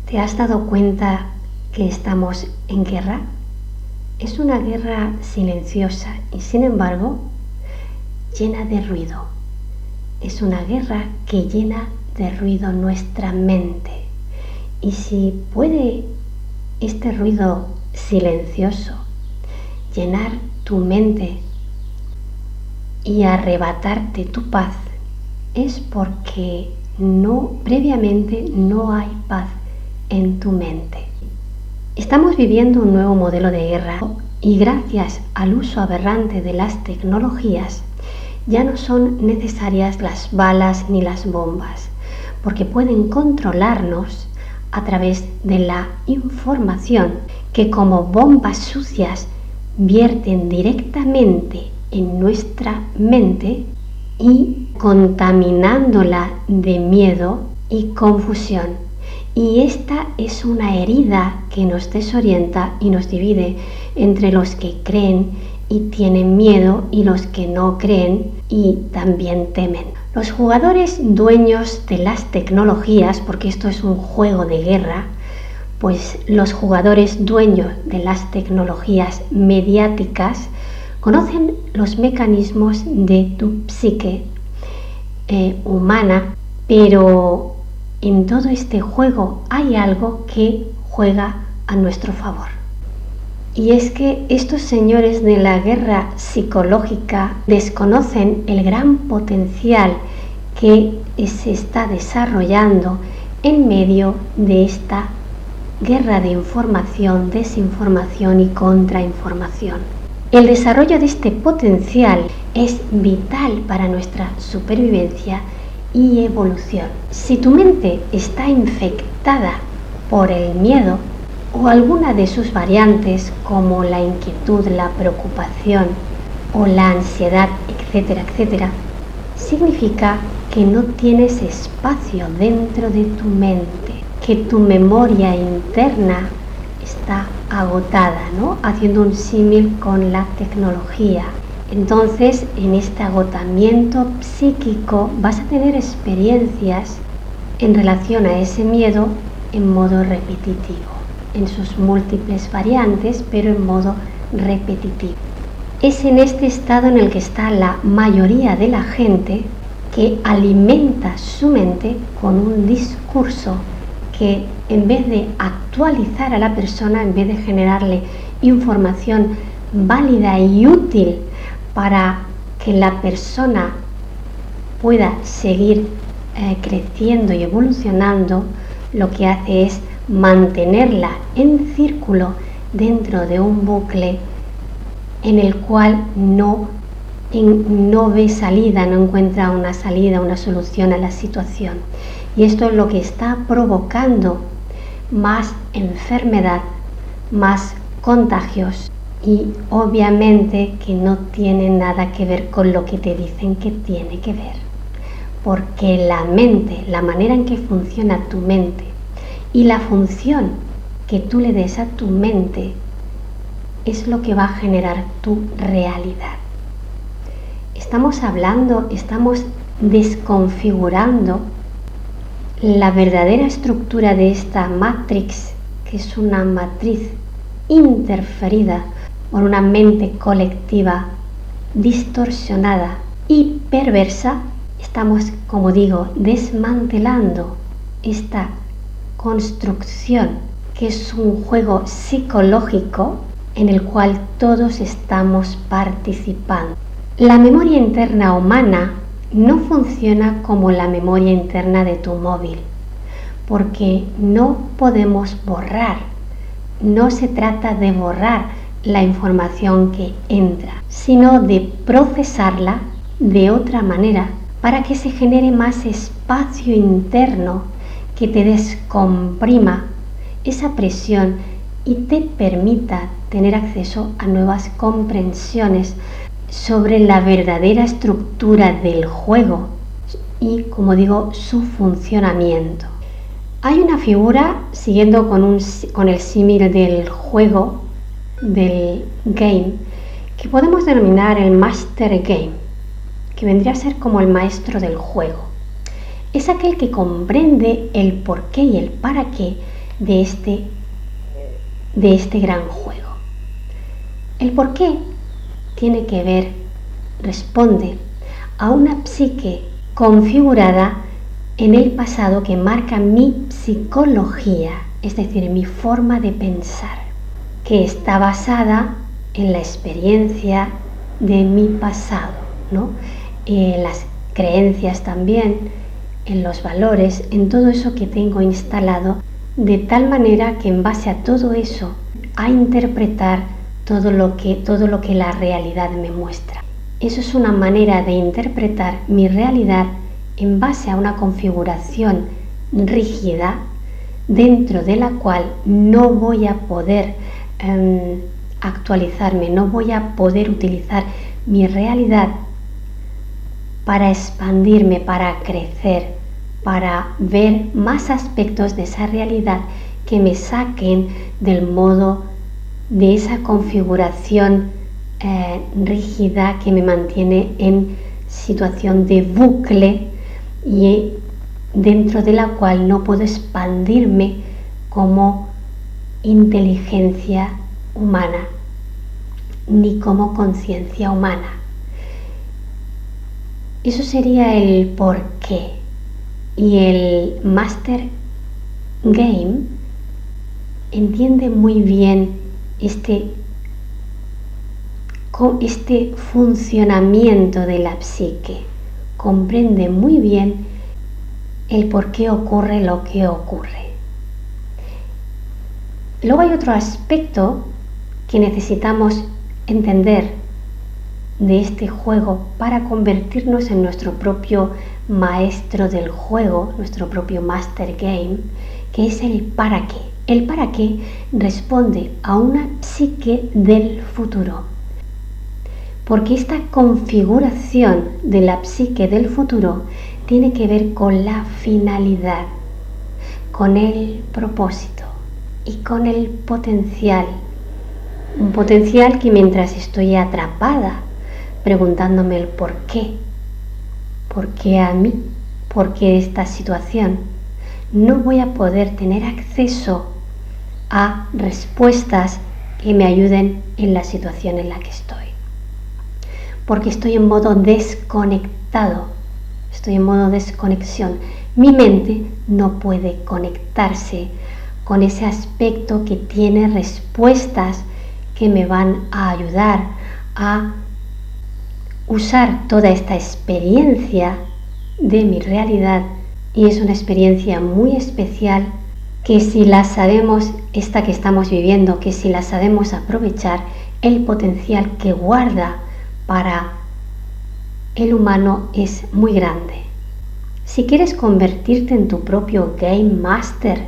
¿Te has dado cuenta que estamos en guerra? Es una guerra silenciosa y, sin embargo, llena de ruido. Es una guerra que llena de ruido nuestra mente. Y si puede este ruido silencioso llenar tu mente y arrebatarte tu paz, es porque previamente no hay paz en tu mente. Estamos viviendo un nuevo modelo de guerra y gracias al uso aberrante de las tecnologías ya no son necesarias las balas ni las bombas, porque pueden controlarnos a través de la información que como bombas sucias vierten directamente en nuestra mente y contaminándola de miedo y confusión. Y esta es una herida que nos desorienta y nos divide entre los que creen y tienen miedo y los que no creen y también temen. Los jugadores dueños de las tecnologías, porque esto es un juego de guerra, pues los jugadores dueños de las tecnologías mediáticas conocen los mecanismos de tu psique humana, pero en todo este juego hay algo que juega a nuestro favor. Y es que estos señores de la guerra psicológica desconocen el gran potencial que se está desarrollando en medio de esta guerra de información, desinformación y contrainformación. El desarrollo de este potencial es vital para nuestra supervivencia y evolución. Si tu mente está infectada por el miedo o alguna de sus variantes como la inquietud, la preocupación o la ansiedad, etcétera, etcétera, significa que no tienes espacio dentro de tu mente, que tu memoria interna está agotada, ¿no? Haciendo un símil con la tecnología. Entonces, en este agotamiento psíquico vas a tener experiencias en relación a ese miedo en modo repetitivo, en sus múltiples variantes, pero en modo repetitivo. Es en este estado en el que está la mayoría de la gente que alimenta su mente con un discurso que en vez de actualizar a la persona, en vez de generarle información válida y útil para que la persona pueda seguir creciendo y evolucionando, lo que hace es mantenerla en círculo dentro de un bucle en el cual no ve salida, no encuentra una salida, una solución a la situación. Y esto es lo que está provocando más enfermedad, más contagios y obviamente que no tiene nada que ver con lo que te dicen que tiene que ver. Porque la mente, la manera en que funciona tu mente y la función que tú le des a tu mente es lo que va a generar tu realidad. Estamos desconfigurando la verdadera estructura de esta matrix, que es una matriz interferida por una mente colectiva distorsionada y perversa. Estamos, como digo, desmantelando esta construcción, que es un juego psicológico en el cual todos estamos participando. La memoria interna humana no funciona como la memoria interna de tu móvil, porque no podemos borrar. No se trata de borrar la información que entra, sino de procesarla de otra manera para que se genere más espacio interno que te descomprima esa presión y te permita tener acceso a nuevas comprensiones sobre la verdadera estructura del juego y, como digo, su funcionamiento. Hay una figura, siguiendo con el símil del juego, del game, que podemos denominar el Master Game, que vendría a ser como el maestro del juego. Es aquel que comprende el por qué y el para qué de este gran juego. El por qué tiene que ver, responde a una psique configurada en el pasado que marca mi psicología, es decir, mi forma de pensar, que está basada en la experiencia de mi pasado, ¿no? En las creencias también, en los valores, en todo eso que tengo instalado, de tal manera que en base a todo eso, a interpretar todo lo que la realidad me muestra. Eso es una manera de interpretar mi realidad en base a una configuración rígida dentro de la cual no voy a poder actualizarme, no voy a poder utilizar mi realidad para expandirme, para crecer, para ver más aspectos de esa realidad que me saquen del modo de esa configuración rígida que me mantiene en situación de bucle y dentro de la cual no puedo expandirme como inteligencia humana ni como conciencia humana. Eso sería el porqué. Y el Master Game entiende muy bien este funcionamiento de la psique, comprende muy bien el por qué ocurre lo que ocurre. Luego hay otro aspecto que necesitamos entender de este juego para convertirnos en nuestro propio maestro del juego, nuestro propio Master Game, que es el para qué. El para qué responde a una psique del futuro, porque esta configuración de la psique del futuro tiene que ver con la finalidad, con el propósito y con el potencial. Un potencial que mientras estoy atrapada, preguntándome el por qué a mí, por qué esta situación, no voy a poder tener acceso a respuestas que me ayuden en la situación en la que estoy. Porque estoy en modo desconectado, estoy en modo desconexión. Mi mente no puede conectarse con ese aspecto que tiene respuestas que me van a ayudar a usar toda esta experiencia de mi realidad, y es una experiencia muy especial que si la sabemos, esta que estamos viviendo, que si la sabemos aprovechar, el potencial que guarda para el humano es muy grande. Si quieres convertirte en tu propio Game Master,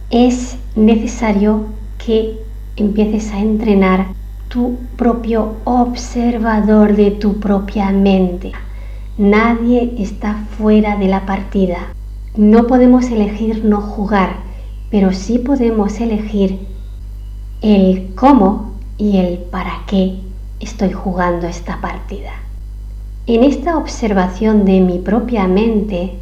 es necesario que empieces a entrenar tu propio observador de tu propia mente. Nadie está fuera de la partida. No podemos elegir no jugar, pero sí podemos elegir el cómo y el para qué estoy jugando esta partida. En esta observación de mi propia mente,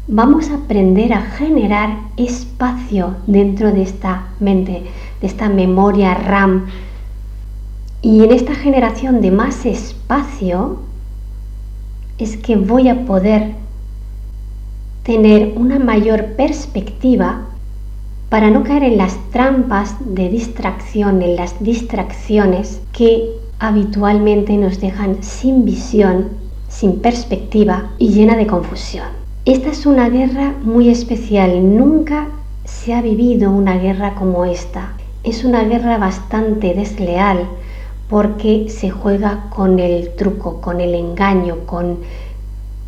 vamos a aprender a generar espacio dentro de esta mente, de esta memoria RAM. Y en esta generación de más espacio es que voy a poder tener una mayor perspectiva para no caer en las trampas de distracción, en las distracciones que habitualmente nos dejan sin visión, sin perspectiva y llena de confusión. Esta es una guerra muy especial, nunca se ha vivido una guerra como esta. Es una guerra bastante desleal porque se juega con el truco, con el engaño,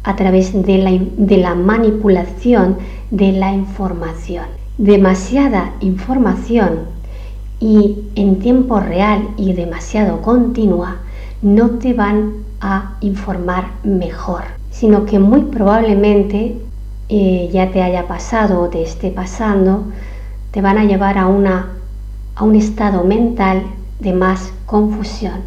a través de la manipulación de la información. Demasiada información y en tiempo real y demasiado continua no te van a informar mejor, sino que muy probablemente ya te haya pasado o te esté pasando, te van a llevar a un estado mental de más confusión,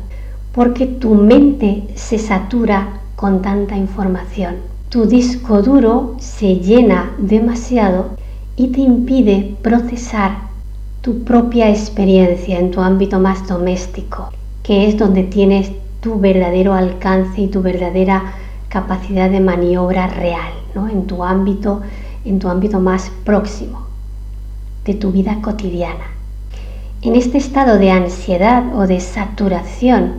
porque tu mente se satura con tanta información. Tu disco duro se llena demasiado y te impide procesar tu propia experiencia en tu ámbito más doméstico, que es donde tienes tu verdadero alcance y tu verdadera capacidad de maniobra real, ¿no? En tu ámbito más próximo de tu vida cotidiana. En este estado de ansiedad o de saturación,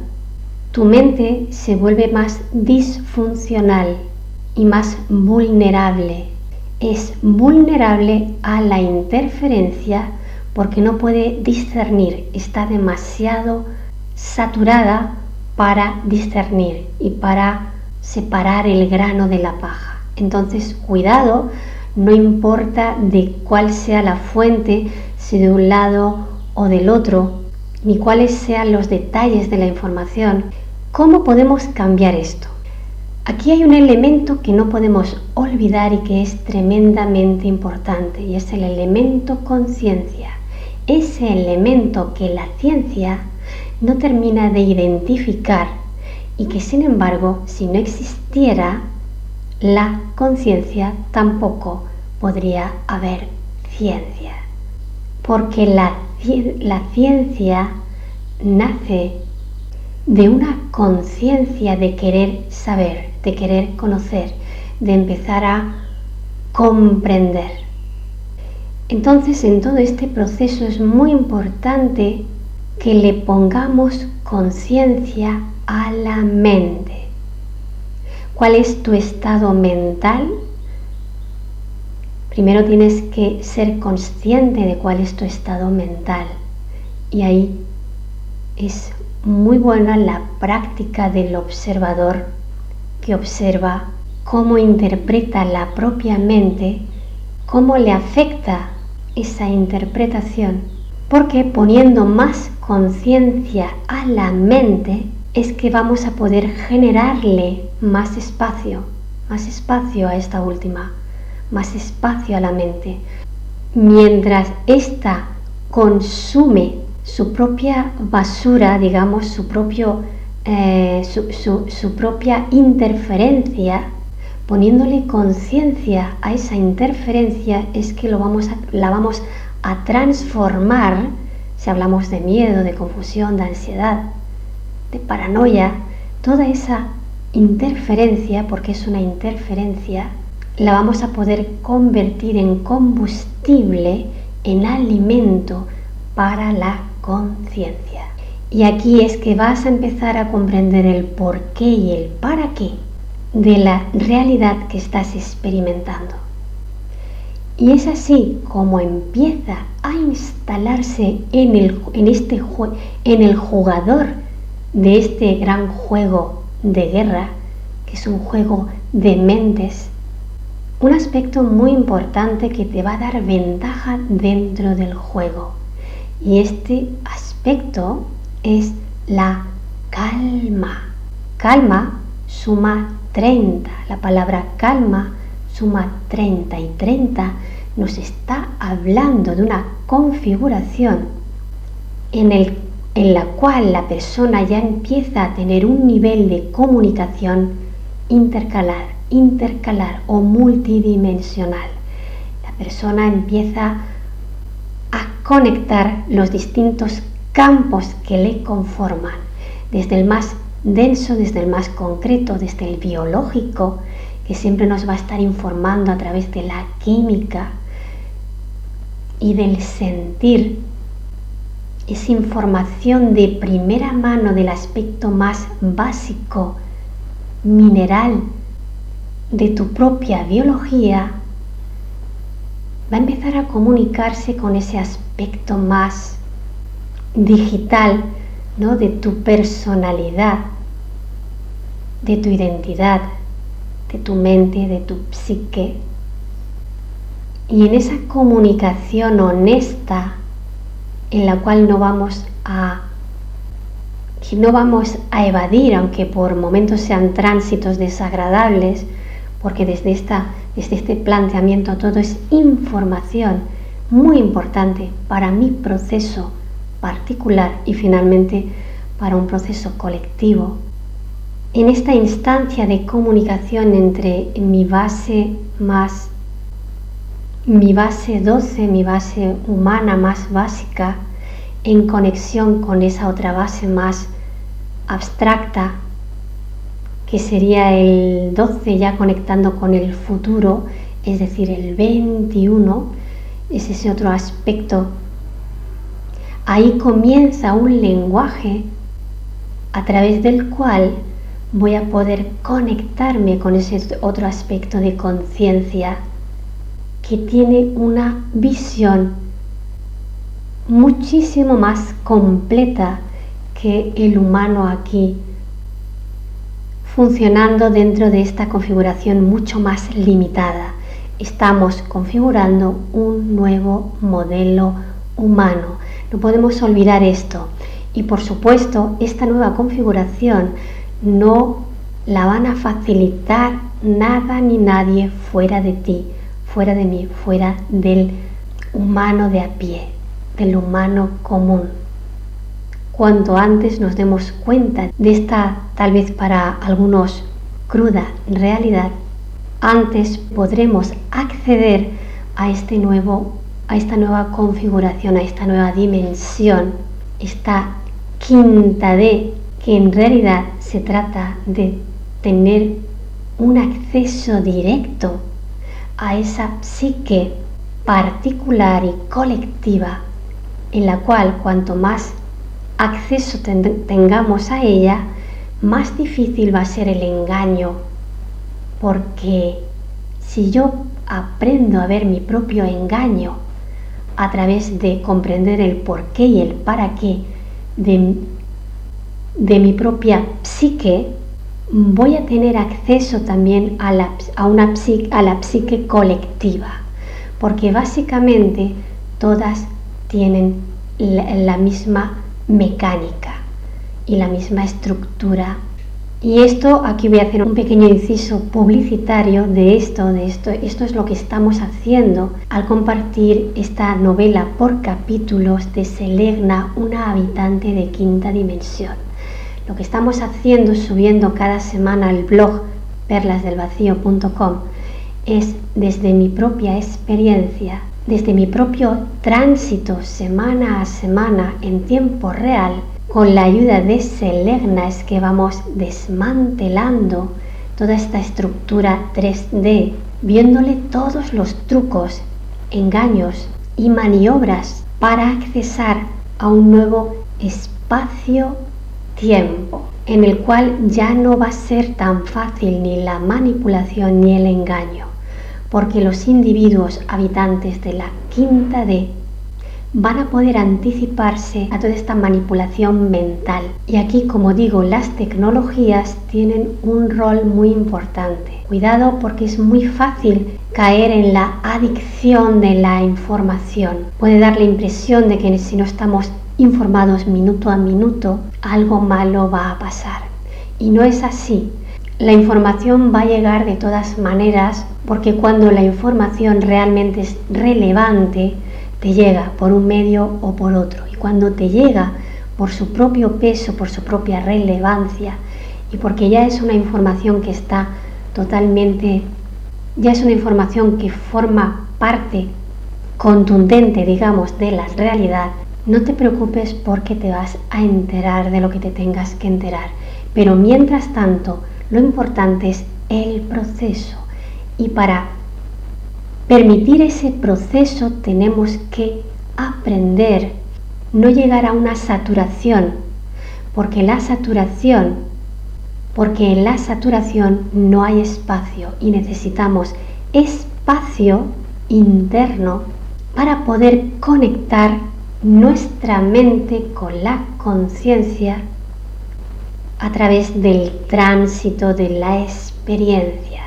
tu mente se vuelve más disfuncional y más vulnerable. Es vulnerable a la interferencia porque no puede discernir, está demasiado saturada para discernir y para separar el grano de la paja. Entonces, cuidado, no importa de cuál sea la fuente, si de un lado o del otro, ni cuáles sean los detalles de la información. ¿Cómo podemos cambiar esto? Aquí hay un elemento que no podemos olvidar y que es tremendamente importante, y es el elemento conciencia. Ese elemento que la ciencia no termina de identificar y que, sin embargo, si no existiera la conciencia, tampoco podría haber ciencia. Porque la ciencia nace de una conciencia de querer saber, de querer conocer, de empezar a comprender. Entonces, en todo este proceso es muy importante que le pongamos conciencia a la mente. ¿Cuál es tu estado mental? Primero tienes que ser consciente de cuál es tu estado mental. Y ahí es muy buena la práctica del observador que observa cómo interpreta la propia mente, cómo le afecta esa interpretación. Porque poniendo más conciencia a la mente es que vamos a poder generarle más espacio a esta última, más espacio a la mente. Mientras ésta consume su propia basura, digamos, su propia interferencia, poniéndole conciencia a esa interferencia es que la vamos a transformar. Si hablamos de miedo, de confusión, de ansiedad, de paranoia, toda esa interferencia, porque es una interferencia, la vamos a poder convertir en combustible, en alimento para la conciencia. Y aquí es que vas a empezar a comprender el por qué y el para qué de la realidad que estás experimentando. Y es así como empieza a instalarse en el jugador de este gran juego de guerra, que es un juego de mentes, un aspecto muy importante que te va a dar ventaja dentro del juego. Y este aspecto es la calma. Calma suma 30. La palabra calma suma 30 y 30 nos está hablando de una configuración en la cual la persona ya empieza a tener un nivel de comunicación intercalar o multidimensional. La persona empieza a conectar los distintos campos que le conforman, desde el más denso, desde el más concreto, desde el biológico, que siempre nos va a estar informando a través de la química y del sentir. Es información de primera mano del aspecto más básico, mineral, de tu propia biología. Va a empezar a comunicarse con ese aspecto más digital, ¿no? De tu personalidad, de tu identidad, de tu mente, de tu psique. Y en esa comunicación honesta, en la cual no vamos a evadir, aunque por momentos sean tránsitos desagradables, porque desde este planteamiento todo es información muy importante para mi proceso particular y finalmente para un proceso colectivo. En esta instancia de comunicación entre mi base más mi base 12, mi base humana más básica, en conexión con esa otra base más abstracta, que sería el 12 ya conectando con el futuro, es decir, el 21, es ese otro aspecto. Ahí comienza un lenguaje a través del cual voy a poder conectarme con ese otro aspecto de conciencia que tiene una visión muchísimo más completa que el humano aquí, funcionando dentro de esta configuración mucho más limitada. Estamos configurando un nuevo modelo humano. No podemos olvidar esto. Y por supuesto, esta nueva configuración no la van a facilitar nada ni nadie fuera de ti, fuera de mí, fuera del humano de a pie, del humano común. Cuanto antes nos demos cuenta de esta, tal vez para algunos cruda realidad, antes podremos acceder a esta nueva configuración, a esta nueva dimensión, esta quinta D, que en realidad se trata de tener un acceso directo a esa psique particular y colectiva, en la cual cuanto más acceso tengamos a ella, más difícil va a ser el engaño, porque si yo aprendo a ver mi propio engaño a través de comprender el porqué y el para qué de mi propia psique, voy a tener acceso también a la psique colectiva, porque básicamente todas tienen la misma mecánica y la misma estructura. Y esto, aquí voy a hacer un pequeño inciso publicitario de esto es lo que estamos haciendo al compartir esta novela por capítulos de Selegna, una habitante de quinta dimensión. Lo que estamos haciendo, subiendo cada semana al blog perlasdelvacío.com, es desde mi propia experiencia, desde mi propio tránsito semana a semana en tiempo real, con la ayuda de Selegna es que vamos desmantelando toda esta estructura 3D, viéndole todos los trucos, engaños y maniobras para accesar a un nuevo espacio-tiempo, en el cual ya no va a ser tan fácil ni la manipulación ni el engaño, porque los individuos habitantes de la quinta D van a poder anticiparse a toda esta manipulación mental. Y aquí, como digo, las tecnologías tienen un rol muy importante. Cuidado, porque es muy fácil caer en la adicción de la información. Puede dar la impresión de que si no estamos informados minuto a minuto, algo malo va a pasar. Y no es así. La información va a llegar de todas maneras, porque cuando la información realmente es relevante, te llega por un medio o por otro, y cuando te llega por su propio peso, por su propia relevancia, y porque ya es una información que está totalmente, ya es una información que forma parte contundente, digamos, de la realidad, no te preocupes porque te vas a enterar de lo que te tengas que enterar. Pero mientras tanto, lo importante es el proceso, y para permitir ese proceso tenemos que aprender, no llegar a una saturación, porque en la saturación no hay espacio y necesitamos espacio interno para poder conectar nuestra mente con la conciencia a través del tránsito de la experiencia.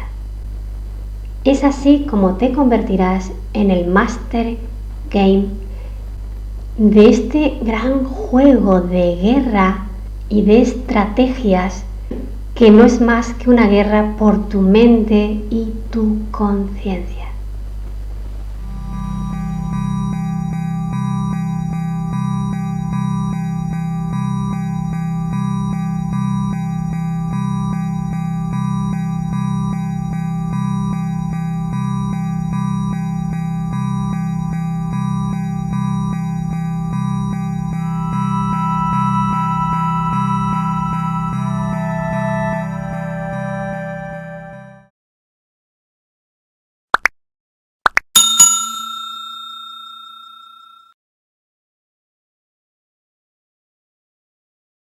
Es así como te convertirás en el Master Game de este gran juego de guerra y de estrategias que no es más que una guerra por tu mente y tu conciencia.